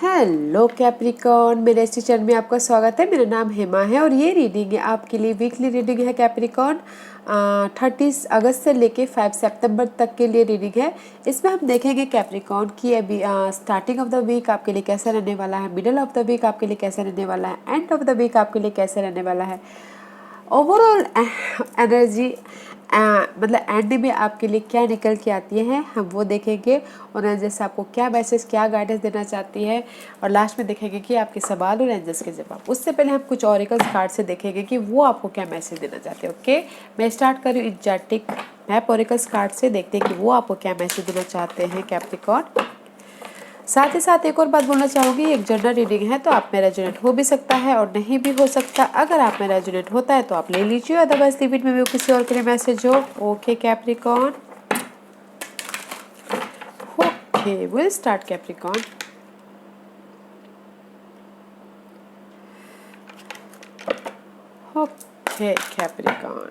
Hello Capricorn, मेरे इस channel में आपका स्वागत है। मेरा नाम हेमा है और ये रीडिंग है आपके लिए वीकली रीडिंग है कैप्रिकॉन। 30 अगस्त से लेके 5 सितंबर तक के लिए रीडिंग है। इसमें हम देखेंगे कैप्रिकॉन की अभी स्टार्टिंग ऑफ द वीक आपके लिए कैसा रहने वाला है, मिडल ऑफ द वीक आपके लिए कैसा रहने वाला है, एंड ऑफ द वीक आपके लिए कैसे रहने वाला है। ओवरऑल एनर्जी मतलब एंड में आपके लिए क्या निकल के आती है हम वो देखेंगे, और एंजल्स आपको क्या मैसेज क्या गाइडेंस देना चाहती है, और लास्ट में देखेंगे कि आपके सवाल और एंजल्स के जवाब। उससे पहले हम कुछ ऑरिकल्स कार्ड से देखेंगे कि वो आपको क्या मैसेज देना चाहते हैं। ओके, मैं स्टार्ट कर रही हूँ एनर्जेटिक मैप ऑरिकल्स कार्ड से। देखते हैं कि वो आपको क्या मैसेज देना चाहते हैं कैप्रिकॉन। साथ ही साथ एक और बात बोलना चाहूँगी, एक जनरल रीडिंग है तो आप में रेजोनेट हो भी सकता है और नहीं भी हो सकता। अगर आप में रेजोनेट होता है तो आप ले लीजिए, अदरवाइज लिमिट में भी किसी और के लिए मैसेज हो। Okay Capricorn, okay will start Capricorn. Okay Capricorn,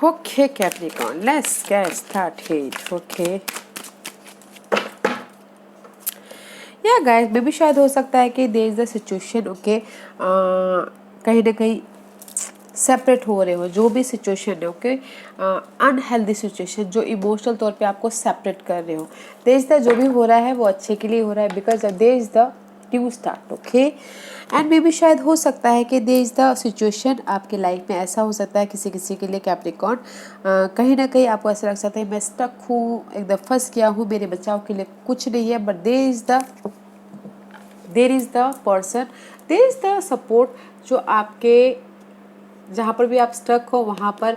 okay Capricorn, let's get started. Okay yeah guys, मे भी शायद हो सकता है कि there is the situation okay, कहीं ना कहीं सेपरेट हो रहे हो, जो भी सिचुएशन है ओके, अनहेल्दी सिचुएशन जो इमोशनल तौर पे आपको सेपरेट कर रहे हो। देयर इज द जो भी हो रहा है वो अच्छे के लिए हो रहा है, because there is the new start. Okay, and मे भी शायद हो सकता है कि देयर इज द सिचुएशन आपके लाइफ में ऐसा हो सकता है किसी किसी के लिए कैप्रिकॉन, कहीं ना कहीं आपको ऐसा लग सकता है मैं स्टक हूँ, एकदम फंस गया हूँ, मेरे बचाव के लिए कुछ नहीं है। But there is the person, there is the support जो आपके जहाँ पर भी आप स्टक हो वहाँ पर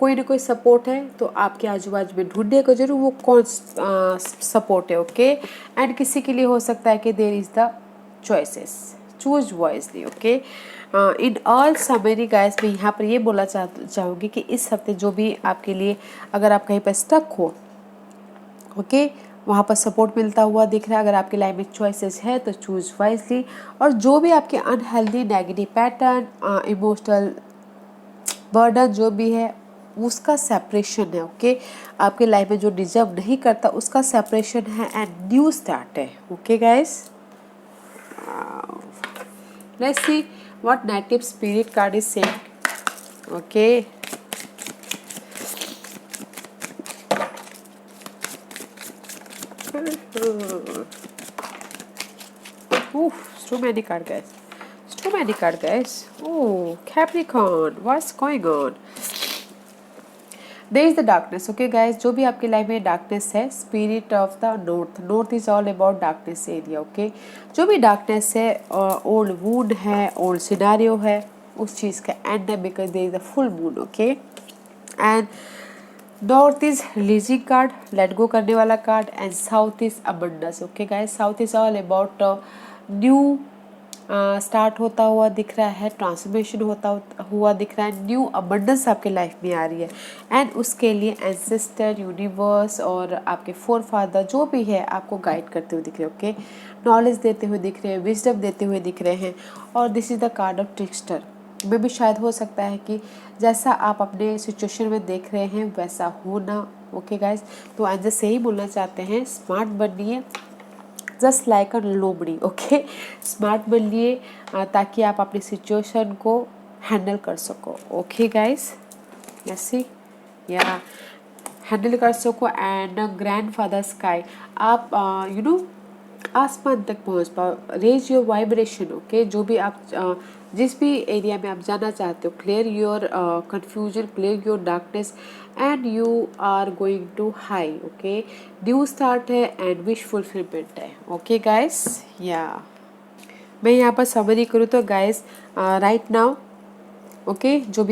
कोई ना कोई सपोर्ट है। तो आपके आजू बाजू में ढूंढने को जरूर वो कौन सपोर्ट है। ओके, एंड किसी के लिए हो सकता है कि there is the choices, choose wisely. Okay, in all summary guys, मैं यहाँ पर ये बोलना चाहूँगी कि इस हफ्ते जो भी आपके लिए, अगर आप कहीं पर स्टक हो ओके, वहाँ पर सपोर्ट मिलता हुआ दिख रहा है। अगर आपकी लाइफ में चॉइसेस है तो चूज वाइजली, और जो भी आपके unhealthy negative pattern, emotional burden जो भी है उसका सेपरेशन है। ओके, आपके लाइफ में जो डिजर्व नहीं करता उसका सेपरेशन है एंड न्यू स्टार्ट है। Okay guys, let's see what native spirit card is saying. Okay, so many card guys, so many card guys. Oh Capricorn, what's going on? There is the darkness. Okay guys, जो भी आपकी life में darkness है, spirit of the north, north is all about darkness area. Okay, जो भी darkness है, old wood है, old scenario है, उस चीज़ का एंड है, because there is the full moon. Okay, and north is releasing card, let go करने वाला card, and south is abundance. Okay guys, south is all about new start होता हुआ दिख रहा है, ट्रांसफॉर्मेशन होता हुआ दिख रहा है, न्यू अबंडेंस आपके लाइफ में आ रही है। एंड उसके लिए एंसेस्टर, यूनिवर्स और आपके फोर फादर जो भी है आपको गाइड करते हुए दिख रहे हैं। ओके, नॉलेज देते हुए दिख रहे हैं, विजडम देते हुए दिख रहे हैं। और this is the card of trickster. में भी शायद हो सकता है कि जैसा आप अपने सिचुएशन में देख रहे हैं वैसा हो ना। ओके गाइज, तो एंजल से ही बोलना चाहते हैं स्मार्ट बनिए, जस्ट लाइक अ लोमड़ी। ओके, स्मार्ट बनिए ताकि आप अपनी सिचुएशन को हैंडल कर सको। ओके गाइज, ऐसी या हैंडल कर सको। एंड ग्रैंड फादर स्काई, आप यू नो आसमान तक पहुंच पाओ, रेज योर वाइब्रेशन। ओके, जो भी आप जिस भी एरिया में आप जाना चाहते हो, clear your confusion, clear your darkness, and you are going to high. Okay, new start है एंड विश फुलफिलमेंट है। ओके गाइस, या मैं यहाँ पर समरी करूँ तो गाइस, राइट नाउ ओके, जो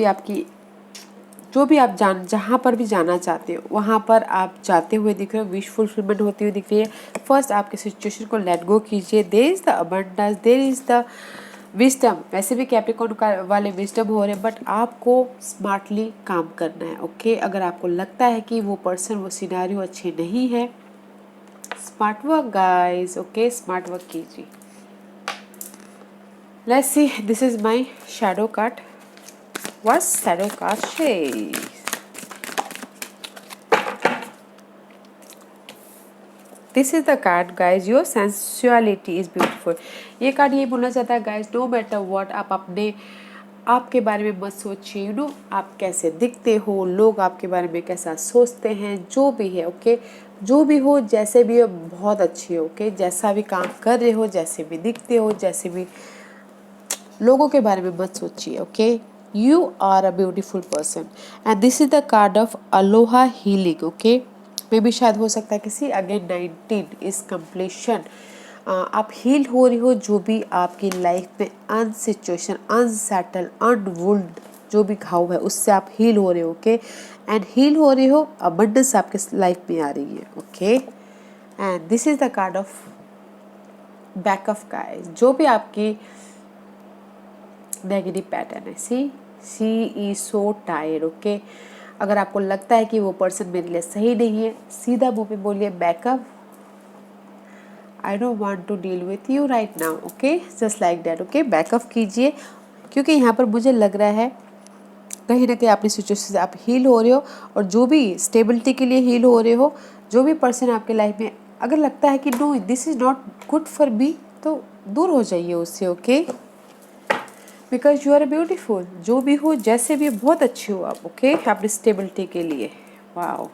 भी आप जहाँ पर भी जाना चाहते हो वहाँ पर आप जाते हुए दिख रहे हो, विश फुलफिलमेंट होती हुई दिख रही है। फर्स्ट आपके सिचुएशन को लेट गो कीजिए। There is the abundance, there is the wisdom. वैसे भी कैप्रिकॉर्न वाले विजडम हो रहे हैं, बट आपको स्मार्टली काम करना है। ओके, अगर आपको लगता है कि वो पर्सन, वो सिनारियो अच्छे नहीं है, smart work guys. Okay, smart work कीजिए। Let's see, this is my shadow card. What's shadow card says? This is the card guys, your sensuality is beautiful. ये कार्ड ये बोलना चाहता है गाइज, नो मैटर व्हाट, आप अपने आपके बारे में मत सोचिए, यू नो आप कैसे दिखते हो, लोग आपके बारे में कैसा सोचते हैं, जो भी है ओके, जो भी हो जैसे भी हो बहुत अच्छी हो ओके, जैसा भी काम कर रहे हो, जैसे भी दिखते हो, जैसे भी, लोगों के बारे में मत सोचिए okay. You are a beautiful person and this is the card of aloha healing okay. मे भी शायद हो सकता है किसी अगेन 19 इज कंप्लीशन, आप हील हो रही हो, जो भी आपकी लाइफ में अनसिचुएशन, अनसेटल, अनवुल्ड जो भी घाव है उससे आप हील हो रहे हो ओके। एंड हील हो रहे हो, अबंडेंस आपके लाइफ में आ रही है okay. And this is the card of back of guys, जो भी आपकी नेगेटिव पैटर्न है, सी इज सो टायर्ड ओके। अगर आपको लगता है कि वो पर्सन मेरे लिए सही नहीं है, सीधा मुंह पे बोलिए backup, I don't want to deal with you right now okay, just like that okay, backup कीजिए। क्योंकि यहाँ पर मुझे लग रहा है कहीं ना कहीं अपनी सिचुएशन से आप हील हो रहे हो, और जो भी स्टेबिलिटी के लिए हील हो रहे हो, जो भी पर्सन आपके लाइफ में अगर लगता है कि no this is not good for me, तो दूर हो जाइए उससे okay. Because you are beautiful, जो भी हो जैसे भी बहुत अच्छे हो आप ओके, अपनी स्टेबिलिटी के लिए। Wow,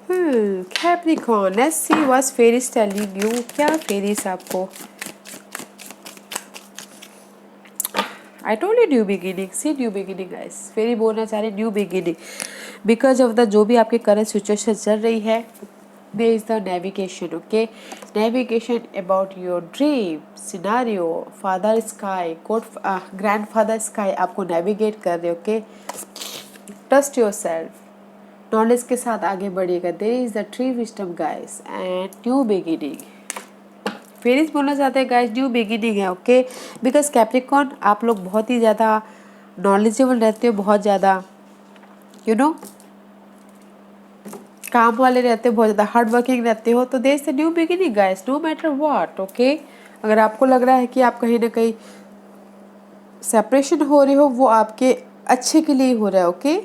Capricorn, let's see what's fairies telling you, क्या फेरीज आपको, I told you new beginning, see new beginning guys, fairy बोलना चाह रहे new beginning, because of the जो भी आपके करंट सिचुएशन चल रही है, there is the navigation okay, navigation about your dream scenario, father sky god grandfather sky आपको navigate कर रहे ओके। trust yourself, नॉलेज के साथ आगे बढ़िएगा, there is the tree wisdom guys and new beginning, फेरिस बोलना चाहते हैं गाइस न्यू बिगिनिंग है ओके। बिकॉज कैप्रिकॉर्न आप लोग बहुत ही ज़्यादा नॉलेजेबल रहते हो, बहुत ज़्यादा यू नो काम वाले रहते हो, बहुत ज़्यादा हार्ड वर्किंग रहते हो, तो there is the new beginning guys, no matter what okay. अगर आपको लग रहा है कि आप कहीं ना कहीं सेपरेशन हो रहे हो, वो आपके अच्छे के लिए हो रहा है ओके।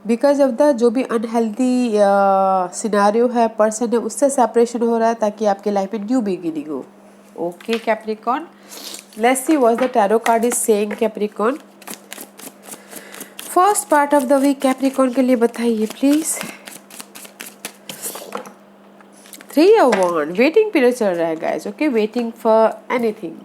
बिकॉज ऑफ द जो भी अनहेल्दी सिनारियो है, पर्सन है, उससे सेपरेशन हो रहा है ताकि आपके लाइफ में न्यू बिगिनिंग हो okay. Capricorn, let's see what the tarot card is saying Capricorn, first part of the week Capricorn के लिए बताइए please. 3 of Wands, waiting period चल रहा है guys okay, waiting for anything,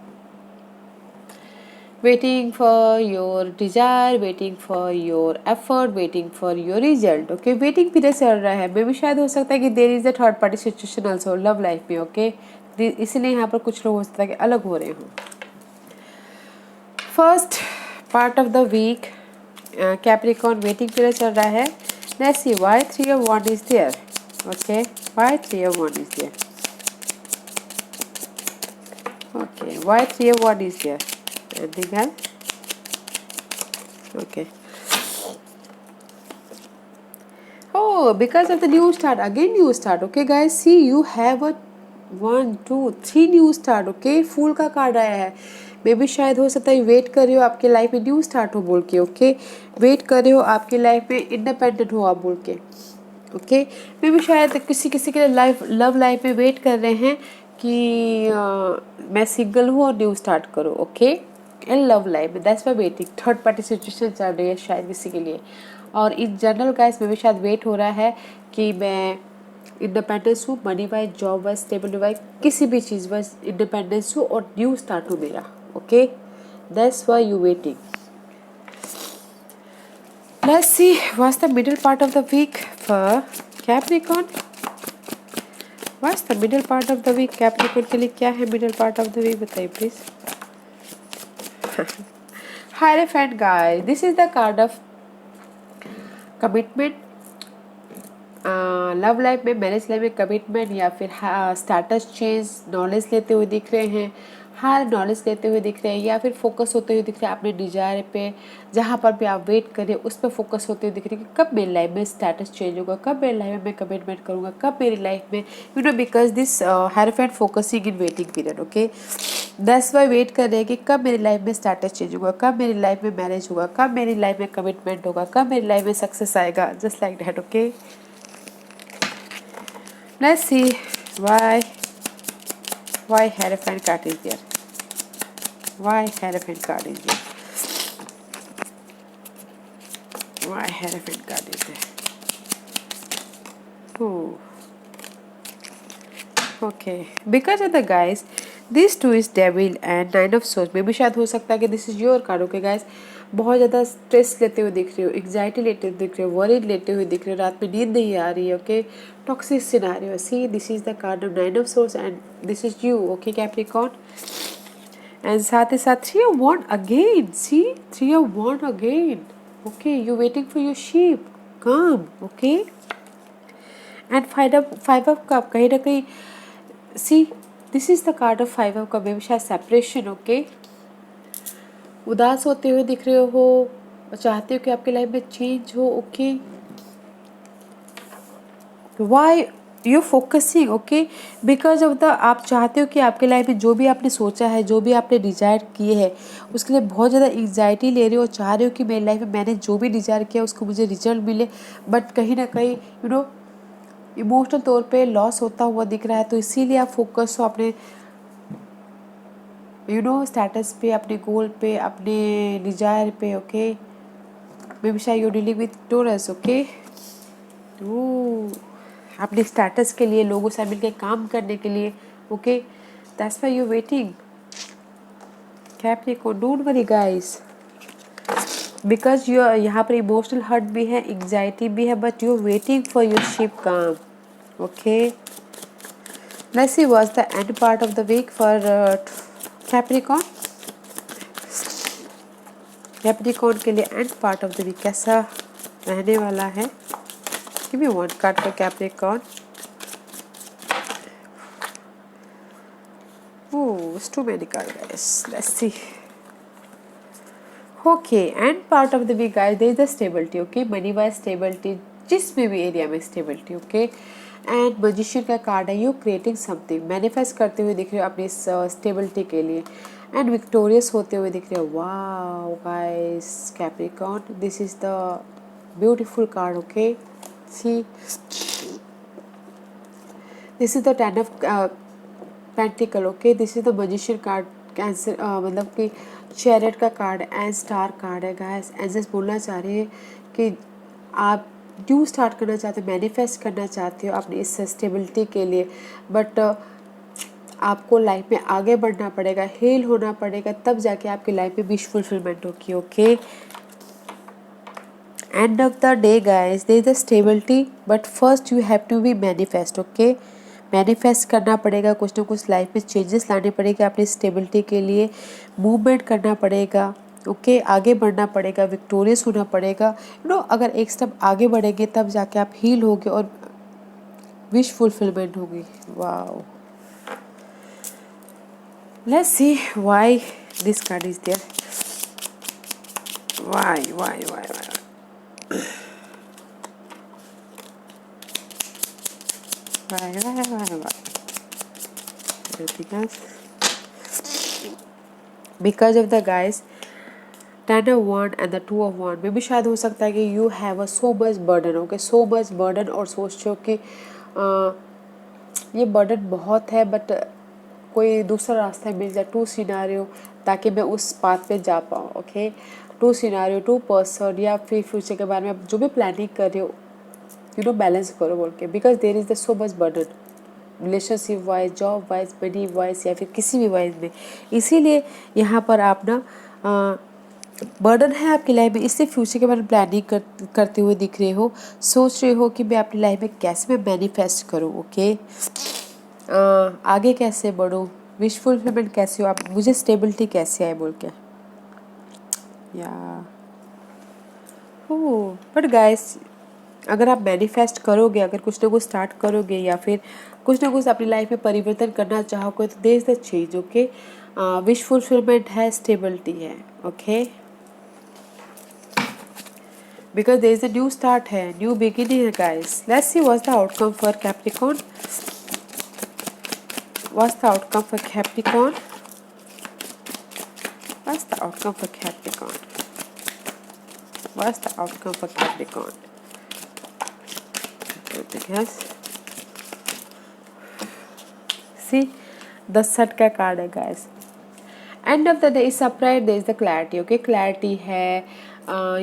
waiting for your desire, waiting for your effort, waiting for your result okay, waiting period चल रहा है। मे भी शायद हो सकता है कि there is a third party situation also love life में ओके, इसलिए यहाँ पर कुछ लोग हो सकता है कि अलग हो रहे हो। First part of the week Capricorn, waiting period चल रहा है। Let's see why 3 of Wands is there okay, why 3 of Wands is there okay, why 3 of Wands is there, anything else okay, oh because of the new start, again new start okay guys, see you have a 1 2 3 new start okay, फूल का card आया है। मे भी शायद हो सकता है wait कर रहे हो आपके लाइफ में न्यू स्टार्ट हो बोल के ओके, वेट कर रहे हो आपके लाइफ में इंडिपेंडेंट हो आप बोल के ओके। मे भी शायद किसी किसी के लाइफ लव लाइफ में वेट कर रहे हैं कि मैं सिंगल हूँ और न्यू स्टार्ट करो ओके, इन लव लाइफ में, that's why waiting, third party situation चल रही है शायद किसी के लिए। और इन जनरल गाइस में भी शायद वेट हो रहा है कि मैं इंडिपेंडेंस हूँ, money wise, job wise, stable wise, किसी भी चीज़ वाइज इंडिपेंडेंस हूँ और न्यू स्टार्ट हो मेरा okay, that's why you waiting. Let's see what's the middle part of the week for Capricorn, what's the middle part of the week Capricorn के लिए क्या है middle part of the week, बताइए please. Hierophant guys, this is the card of commitment, love life में, marriage life में commitment या फिर status change, knowledge लेते हुए दिख रहे हैं हार नॉलेज लेते हुए दिख रहे हैं या फिर फोकस होते हुए दिख रहे हैं अपने डिजायर पे, जहाँ पर भी आप वेट करें उस पर फोकस होते हुए दिख रहे हैं कि कब मेरी लाइफ में स्टेटस चेंज होगा, कब मेरी लाइफ में मैं कमिटमेंट करूँगा, कब मेरी लाइफ में because this hierophant focusing in waiting period, okay. That's why wait कर रहे हैं कि कब मेरी लाइफ में स्टेटस चेंज होगा, कब मेरी लाइफ में मैरिज होगा, कब मेरी लाइफ में कमिटमेंट होगा, कब मेरी लाइफ में सक्सेस आएगा, just like that, okay. Let's C why Hierophant card is there, why Hierophant card is there, why Hierophant card is there. Oh, okay, because of the guys, these two is devil and nine of swords. में भी शायद हो सकता है कि this is your card, okay guys. बहुत ज़्यादा stress लेते हुए दिख रहे हो, एग्जाइटी लेते हुए दिख रहे हो, वरीड लेते हुए दिख रहे हो, रात में नींद नहीं आ रही है, okay. Toxic scenario, see this is the card of nine of swords and this is you, okay Capricorn. And साथ ही साथ three of wands again, see three of wands again, okay. You waiting for your ship, come, okay. And five of cup, कहीं ना कहीं see this is the card of five of cup में शायद separation, okay. उदास होते हुए दिख रहे हो, चाहते हो कि आपकी लाइफ में चेंज हो, okay. Why you focusing, okay, because of the आप चाहते हो कि आपकी लाइफ में जो भी आपने सोचा है, जो भी आपने डिजायर किए हैं, उसके लिए बहुत ज़्यादा एग्जाइटी ले रहे हो, चाह रहे हो कि मेरी लाइफ में मैंने जो भी डिजायर किया उसको मुझे रिजल्ट मिले, बट कहीं ना कहीं इमोशनल तौर पे लॉस होता हुआ दिख रहा है। तो इसीलिए आप फोकस हो अपने स्टेटस पे, अपने गोल पे, अपने डिजायर पे, ओके। मे बी शायद you dealing with Taurus, okay. अपने स्टेटस के लिए, लोगों से मिलकर काम करने के लिए, okay. That's why you waiting Capricorn, don't worry guys, because you यहाँ पर इमोशनल हर्ट भी है, एग्जाइटी भी है, but you waiting for your ship come, okay. Let's see what's the end part of the week for Capricorn. Capricorn के लिए end part of the week कैसा रहने वाला है? Give me one card for Capricorn. Oh, it's too many cards, guys. Let's see. Okay, and part of the week, guys, there is the stability, okay, money wise stability, जिस भी area में stability, okay. And magician का card है, you creating something, manifest करते हुए दिख रहे हो अपनी स्टेबिलिटी के लिए, एंड विक्टोरियस होते हुए दिख रहे हो। Wow guys Capricorn, this is the beautiful card, okay. C this is the ten of pentacle, okay. This is the magician card, cancer मतलब कि चैरियट का कार्ड एंड स्टार कार्ड है गाइस। एंजल्स बोलना चाह रहे हैं कि आप न्यू स्टार्ट करना चाहते हो, मैनिफेस्ट करना चाहते हो अपनी इस स्टेबिलिटी के लिए, बट आपको लाइफ में आगे बढ़ना पड़ेगा, हील होना पड़ेगा, तब जाके आपकी लाइफ में विश फुलफिलमेंट होगी, okay. End of the day guys, there is the stability, but first you have to be manifest, okay. Manifest करना पड़ेगा, कुछ ना कुछ लाइफ में चेंजेस लाने पड़ेगा अपनी स्टेबिलिटी के लिए, मूवमेंट करना पड़ेगा, ओके। आगे बढ़ना पड़ेगा, विक्टोरियस होना पड़ेगा, अगर एक स्टेप आगे बढ़ेंगे तब जाके आप हील होगे और विश फुलफिलमेंट होगी। Wow, let's see why this card is there, why because of the guys ten of one and the two of one में भी शायद हो सकता है कि you have a so much burden, okay, so much burden, और सोचते हो कि ये बर्डन बहुत है, बट कोई दूसरा रास्ता मिल जाए, टू सिनारियो, ताकि मैं उस पाथ पे जा पाऊँ, okay. Two scenario, two person, या फिर फ्यूचर के बारे में आप जो भी प्लानिंग कर रहे हो, बैलेंस करो बोल के, because there is the so much burden, relationship wise, job wise, money wise, या फिर किसी भी वाइज में। इसीलिए यहाँ पर आप बर्डन है आपकी लाइफ में, इससे फ्यूचर के बारे में प्लानिंग करते हुए दिख रहे हो, सोच रहे हो कि मैं अपनी लाइफ में कैसे मैं मैनिफेस्ट करूँ, ओके। आगे कैसे बढ़ूँ, विश फुलफिलमेंट कैसे हो आप, मुझे स्टेबिलिटी कैसे आए बोल के, या बट गाइस अगर आप मैनिफेस्ट करोगे, अगर कुछ ना कुछ स्टार्ट करोगे या फिर कुछ ना कुछ अपनी लाइफ में परिवर्तन करना चाहोगे तो there is the change, okay. Wish fulfillment है, स्टेबिलिटी है, okay, because there is a new start है, न्यू बिगिनिंग है guys. Let's see what's the outcome for Capricorn, what's the outcome for Capricorn, what's the outcome for Capricorn, what's the outcome for Capricorn. Yes. See, the sun का card है guys. End of the day is upright, there is the clarity, okay? Clarity है,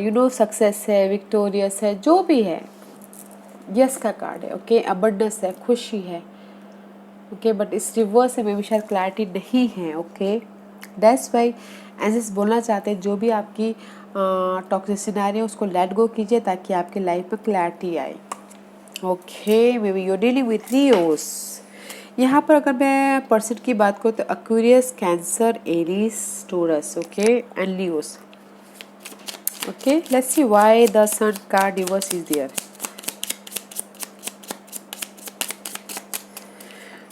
you know success है, victorious है, जो भी है, yes का card है, okay? Abundance है, खुशी है, okay? But इस रिवर्स में भी शायद clarity नहीं है, okay? That's why ऐसे बोलना चाहते हैं जो भी आपकी टॉक्सिक सिनेरियो उसको लेट गो कीजिए ताकि आपकी लाइफ में क्लैरिटी आए, okay. Maybe you dealing with Leos. यहाँ पर अगर मैं पर्सन की बात करूँ तो Aquarius, Cancer, Aries, Taurus, okay, and Leos, okay. Let's see why the sun card reverse is there,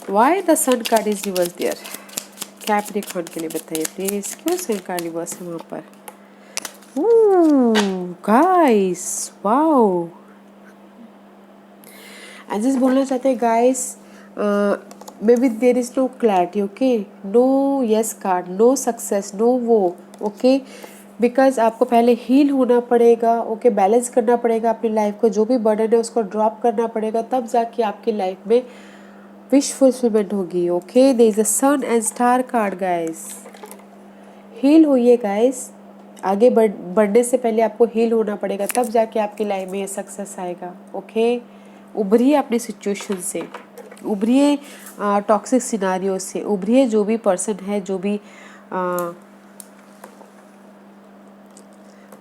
why the sun card is reverse there. Capricorn के लिए बताइए प्लीज, क्यों सन कार्ड रिवर्स है वहाँ पर। गाइस, वाओ, एजेस बोलना चाहते हैं guys, maybe there is no clarity, okay, no yes card, no success, no वो, ओके, बिकॉज आपको पहले हील होना पड़ेगा, ओके, बैलेंस करना पड़ेगा अपनी लाइफ को, जो भी बर्डन है उसको ड्रॉप करना पड़ेगा, तब जाके आपकी लाइफ में विश फुलफिलमेंट होगी, okay. There is a sun and star card guys, heal होइए गाइस, आगे बढ़ने से पहले आपको हील होना पड़ेगा, तब जाके आपकी लाइफ में ये सक्सेस आएगा, ओके। उभरिए अपनी सिचुएशन से, उभरिए टॉक्सिक सिनारियो से, उभरिए जो भी पर्सन है, जो भी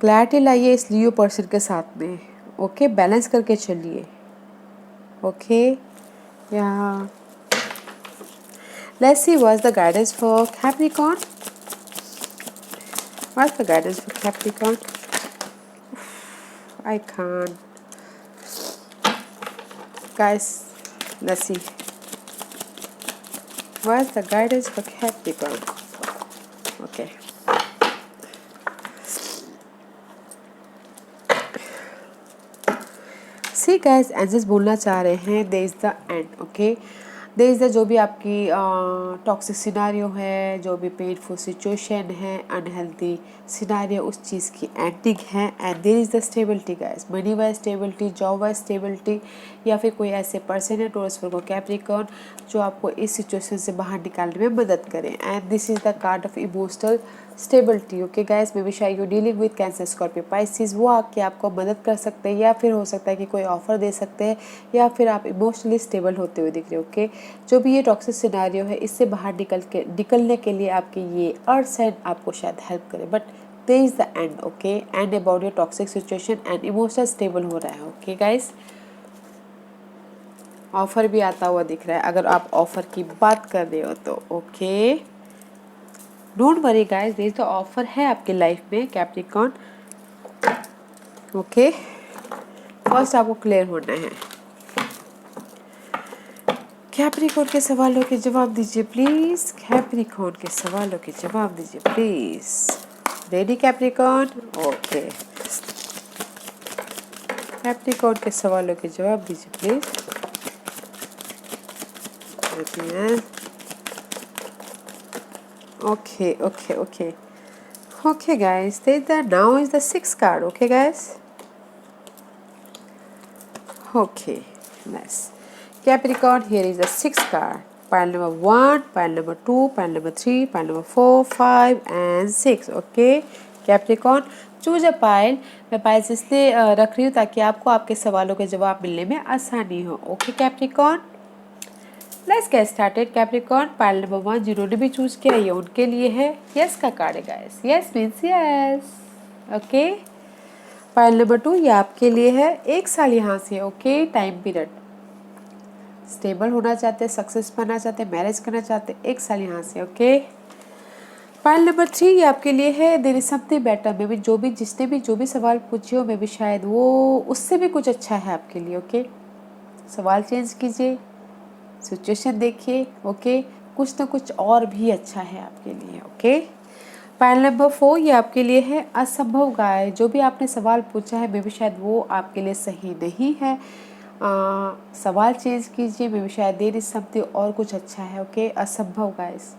क्लैरिटी लाइए इस लियो पर्सन के साथ में, ओके, बैलेंस करके चलिए, ओके। यहाँ let's see what's the guidance for Capricorn, what's the guidance for Capricorn. I can't guys, let's see what's the guidance for Capricorn, okay। see guys, angels बोलना चाह रहे हैं there is the end, okay, there is the जो भी आपकी toxic scenario है, जो भी पेनफुल सिचुएशन है, अनहेल्दी सिनारियो, उस चीज़ की एंडिंग है, and there is the stability guys, money wise stability, job wise stability, या फिर कोई ऐसे पर्सन है टोरस वर्गो कैप्रिकॉर्न जो आपको इस सिचुएशन से बाहर निकालने में मदद करें, and this is the card of emotional stability, okay guys. Maybe शायद you dealing with Cancer, Scorpio, Pisces, वो आके आपको मदद कर सकते हैं, या फिर हो सकता है कि कोई ऑफर दे सकते हैं, या फिर आप इमोशनली स्टेबल होते हुए दिख रहे हो, ओके। जो भी ये टॉक्सिक सिनेरियो है इससे बाहर निकलने के लिए आपके ये अर्थ साइन आपको शायद हेल्प करे, but there is the end, okay, and about your toxic situation and emotional stable हो रहा है, ओके गाइस। ऑफर भी आता हुआ दिख रहा है अगर आप ऑफर की बात कर रहे हो तो, okay, don't worry guys, there is the offer है आपकी लाइफ में कैप्रिकॉर्न, ओके। फर्स्ट आपको क्लियर होना है। कैप्रिकॉर्न के सवालों के जवाब दीजिए प्लीज, कैप्रिकॉर्न के सवालों के जवाब दीजिए please. Ready Capricorn, okay. Capricorn के सवालों के जवाब दीजिए please. Okay, okay, okay. Okay, guys. Now is the sixth card. Okay, guys. Okay, nice. Capricorn, here is the sixth card. Pile number 1, pile number 2, pile number 3, pile number 4, 5 and 6. Okay, Capricorn, choose a pile. मैं piles इसलिए रख रही हूँ ताकि आपको आपके सवालों के जवाब मिलने में आसानी हो. Okay, Capricorn. Let's get started. Capricorn, pile number 1 जिन्होंने भी चूज किया ये उनके लिए है. Yes का कार्ड है guys. Yes means yes. Okay. Pile number 2 ये आपके लिए है. 1 साल यहाँ से, ओके, टाइम पीरियड. स्टेबल होना चाहते हैं, सक्सेस पाना चाहते हैं, मैरिज करना चाहते हैं, 1 साल यहाँ से, ओके. फाइल नंबर 3 ये आपके लिए है, there is something better. Maybe जो भी सवाल पूछे हो, मे बी शायद वो उससे भी कुछ अच्छा है आपके लिए। ओके, सवाल चेंज कीजिए, सिचुएशन देखिए। ओके, कुछ ना कुछ और भी अच्छा है आपके लिए। ओके, फाइल नंबर 4 ये आपके लिए है, असंभव गाय। जो भी आपने सवाल पूछा है, मे बी शायद वो आपके लिए सही नहीं है। सवाल चेंज कीजिए, मे बी शायद देयर इज समथिंग और कुछ अच्छा है। ओके, असंभव गाइस।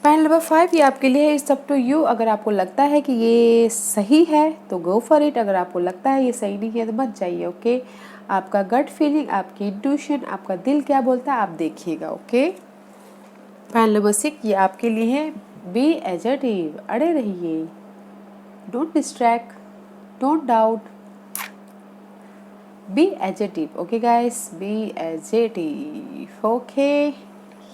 फाइल नंबर 5 ये आपके लिए है, इट्स अप टू यू। अगर आपको लगता है कि ये सही है तो गो फॉर इट, अगर आपको लगता है ये सही नहीं है तो मत जाइए। ओके, आपका गट फीलिंग, आपकी इंट्यूशन, आपका दिल क्या बोलता है आप देखिएगा। ओके, फाइल नंबर 6 ये आपके लिए है, बी एजर्टिव, अड़े रहिए, don't distract, don't doubt, be assertive. Okay guys, be assertive. Okay,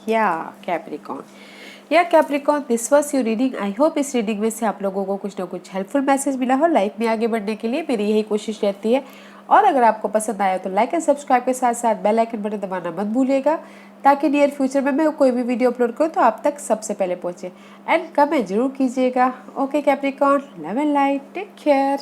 या Capricorn, this was your reading. I hope इस रीडिंग में से आप लोगों को कुछ ना कुछ हेल्पफुल मैसेज मिला हो। लाइफ में आगे बढ़ने के लिए मेरी यही कोशिश रहती है। और अगर आपको पसंद आया तो लाइक एंड सब्सक्राइब के साथ साथ बेल आइकन बटन दबाना मत भूलिएगा, ताकि नियर फ्यूचर में मैं कोई भी वीडियो अपलोड करूँ तो आप तक सबसे पहले पहुँचे। एंड कमेंट जरूर कीजिएगा। Okay Capricorn, love and light, take care.